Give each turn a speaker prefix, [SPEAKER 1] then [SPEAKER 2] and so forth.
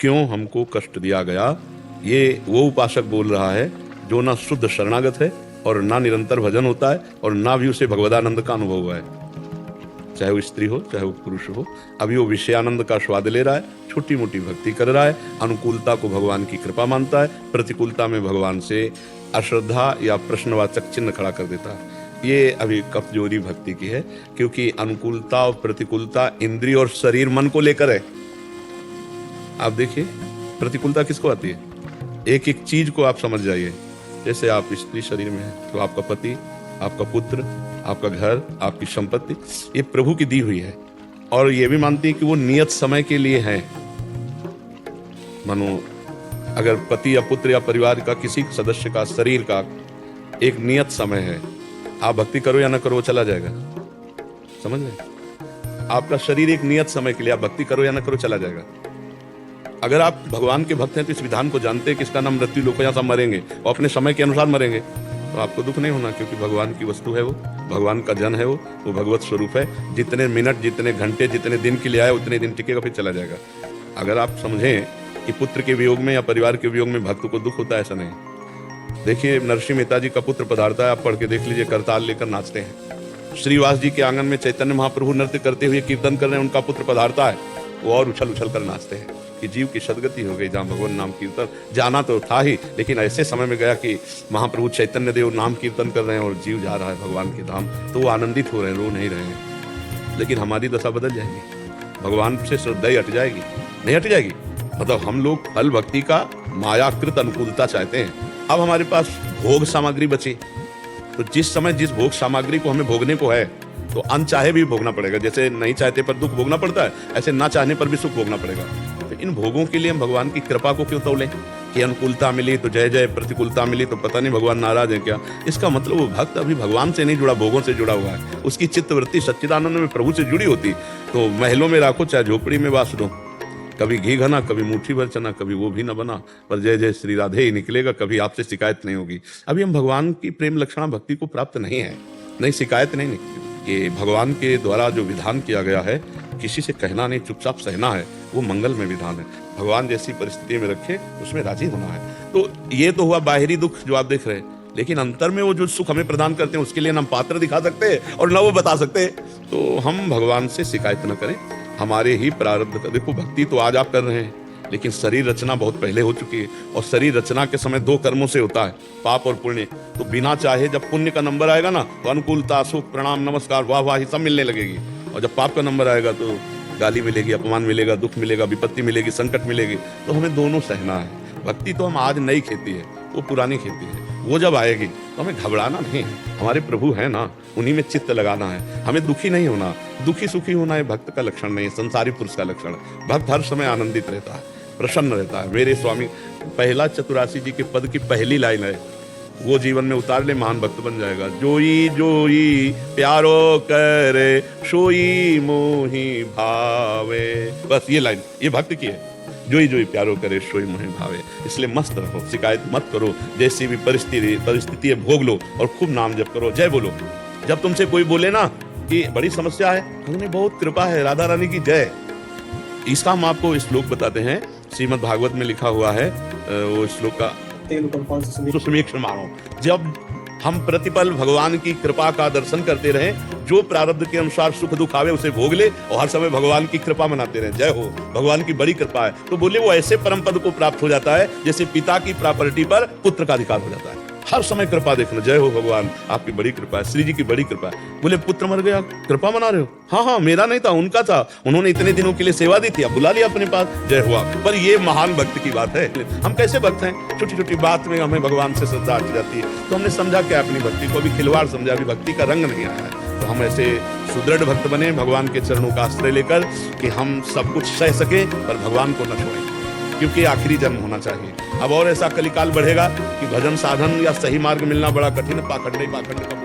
[SPEAKER 1] क्यों हमको कष्ट दिया गया। ये वो उपासक बोल रहा है जो ना शुद्ध शरणागत है और ना निरंतर भजन होता है और ना भी उसे भगवदानंद का अनुभव हुआ है, चाहे वो स्त्री हो चाहे वो पुरुष हो। अभी वो विषयानंद का स्वाद ले रहा है, छोटी मोटी भक्ति कर रहा है, अनुकूलता को भगवान की कृपा मानता है, प्रतिकूलता में भगवान से अश्रद्धा या प्रश्नवाचक चिन्ह खड़ा कर देता है। ये अभी कमजोरी भक्ति की है, क्योंकि अनुकूलता और प्रतिकूलता इंद्रिय और शरीर मन को लेकर है। आप देखिए प्रतिकूलता किसको आती है, एक एक चीज को आप समझ जाइए। जैसे आप स्त्री शरीर में है तो आपका पति, आपका पुत्र, आपका घर, आपकी संपत्ति, ये प्रभु की दी हुई है और ये भी मानती है कि वो नियत समय के लिए है। मानो अगर पति या पुत्र या परिवार का किसी सदस्य का शरीर का एक नियत समय है, आप भक्ति करो या ना करो वो चला जाएगा। समझ रहे, आपका शरीर एक नियत समय के लिए, आप भक्ति करो या ना करो चला जाएगा। अगर आप भगवान के भक्त हैं तो इस विधान को जानते हैं कि इसका नाम मृत्यु लोक, यहाँ सब मरेंगे और अपने समय के अनुसार मरेंगे, तो आपको दुख नहीं होना, क्योंकि भगवान की वस्तु है, वो भगवान का जन है, वो भगवत स्वरूप है। जितने मिनट, जितने घंटे, जितने दिन के लिए आए उतने दिन टिकेगा, फिर चला जाएगा। अगर आप समझें कि पुत्र के वियोग में या परिवार के वियोग में भक्त को दुख होता है, ऐसा नहीं। देखिए नरसिंह मेहता जी का पुत्र पधारता है, आप पढ़ के देख लीजिए, करताल लेकर नाचते हैं। श्रीवास जी के आंगन में चैतन्य महाप्रभु नृत्य करते हुए कीर्तन कर रहे हैं, उनका पुत्र पधारता है, वो और उछल उछल कर नाचते हैं कि जीव की सदगति हो गई। जहाँ भगवान नाम कीर्तन जाना तो था ही, लेकिन ऐसे समय में गया कि महाप्रभु चैतन्य देव नाम कीर्तन कर रहे हैं और जीव जा रहा है भगवान के धाम, तो वो आनंदित हो रहे हैं, रो नहीं रहे हैं। लेकिन हमारी दशा बदल जाएगी, भगवान से श्रद्धा हट जाएगी, नहीं हट जाएगी। मतलब हम लोग फल भक्ति का मायाकृत अनुकूलता चाहते हैं। अब हमारे पास भोग सामग्री बची, तो जिस समय जिस भोग सामग्री को हमें भोगने को है तो अनचाहे भी भोगना पड़ेगा। जैसे नहीं चाहते पर दुख भोगना पड़ता है, ऐसे ना चाहने पर भी सुख भोगना पड़ेगा। तो इन भोगों के लिए हम भगवान की कृपा को क्यों तौलें कि अनुकूलता मिली तो जय जय, प्रतिकूलता मिली तो पता नहीं भगवान नाराज है क्या। इसका मतलब वो भक्त अभी भगवान से नहीं जुड़ा, भोगों से जुड़ा हुआ है। उसकी चित्तवृत्ति सच्चिदानंद में प्रभु से जुड़ी होती तो महलों में राखो चाहे झोपड़ी में वास दो, कभी घी घना, कभी मुट्ठी भर चना, कभी वो भी न बना, पर जय जय श्री राधे ही निकलेगा, कभी आपसे शिकायत नहीं होगी। अभी हम भगवान की प्रेम लक्षणा भक्ति को प्राप्त नहीं है, नहीं शिकायत नहीं निकली। ये भगवान के द्वारा जो विधान किया गया है, किसी से कहना नहीं, चुपचाप सहना है, वो मंगल में विधान है। भगवान जैसी परिस्थिति में रखे उसमें राजी होना है। तो ये तो हुआ बाहरी दुख जो आप देख रहे हैं, लेकिन अंतर में वो जो सुख हमें प्रदान करते हैं उसके लिए ना हम पात्र दिखा सकते हैं और ना वो बता सकते हैं। तो हम भगवान से शिकायत न करें, हमारे ही प्रारब्ध का। देखो भक्ति तो आज आप कर रहे हैं, लेकिन शरीर रचना बहुत पहले हो चुकी है और शरीर रचना के समय दो कर्मों से होता है, पाप और पुण्य। तो बिना चाहे जब पुण्य का नंबर आएगा ना तो अनुकूलता, सुख, प्रणाम, नमस्कार, वाह वाह सब मिलने लगेगी, और जब पाप का नंबर आएगा तो गाली मिलेगी, अपमान मिलेगा, दुख मिलेगा, विपत्ति मिलेगी, संकट मिलेगी। तो हमें दोनों सहना है। भक्ति तो हम आज नई खेती है, वो पुरानी खेती है। वो जब आएगी तो हमें घबराना नहीं है, हमारे प्रभु है ना, उन्हीं में चित्त लगाना है। हमें दुखी नहीं होना, दुखी सुखी होना है भक्त का लक्षण नहीं है, संसारी पुरुष का लक्षण है। भक्त हर समय आनंदित रहता है, प्रसन्न रहता है। मेरे स्वामी पहला चतुरासी जी के पद की पहली लाइन है, वो जीवन में उतार ले महान भक्त बन जाएगा। जोई जोई प्यारो करे सोई मोही भावे, बस ये लाइन ये भक्त की है, जोई जोई प्यारो करे सोई मोही भावे। इसलिए मस्त रहो, शिकायत मत करो, जैसी भी परिस्थिति है भोग लो और खूब नाम जप करो, जय बोलो। जब तुमसे कोई बोले ना कि बड़ी समस्या है, हमने बहुत कृपा है, राधा रानी की जय, इसका हम आपको श्लोक बताते हैं। श्रीमद् भागवत में लिखा हुआ है, वो श्लोक का सुसमीक्षण मानो। जब हम प्रतिपल भगवान की कृपा का दर्शन करते रहे, जो प्रारब्ध के अनुसार सुख दुख आवे उसे भोग ले और हर समय भगवान की कृपा मनाते रहे। जय हो, भगवान की बड़ी कृपा है। तो बोले वो ऐसे परम पद को प्राप्त हो जाता है जैसे पिता की प्रॉपर्टी पर पुत्र का अधिकार हो जाता है। हर समय कृपा देखना, जय हो भगवान आपकी बड़ी कृपा है, श्री जी की बड़ी कृपा है। बोले पुत्र मर गया, कृपा मना रहे हो? हाँ हाँ, मेरा नहीं था, उनका था, उन्होंने इतने दिनों के लिए सेवा दी थी, अब बुला लिया अपने पास, जय हुआ। पर ये महान भक्त की बात है। हम कैसे भक्त हैं, छोटी छोटी बात में हमें भगवान से श्रद्धा आ जाती है। तो हमने समझा क्या अपनी भक्ति को, अभी खिलवाड़ समझा, अभी भक्ति का रंग नहीं आया है। तो हम ऐसे सुदृढ़ भक्त बने भगवान के चरणों का आश्रय लेकर कि हम सब कुछ सह सके पर भगवान को न छोड़ें, क्योंकि आखिरी जन्म होना चाहिए। अब और ऐसा कलिकाल बढ़ेगा कि भजन साधन या सही मार्ग मिलना बड़ा कठिन, पाखंड का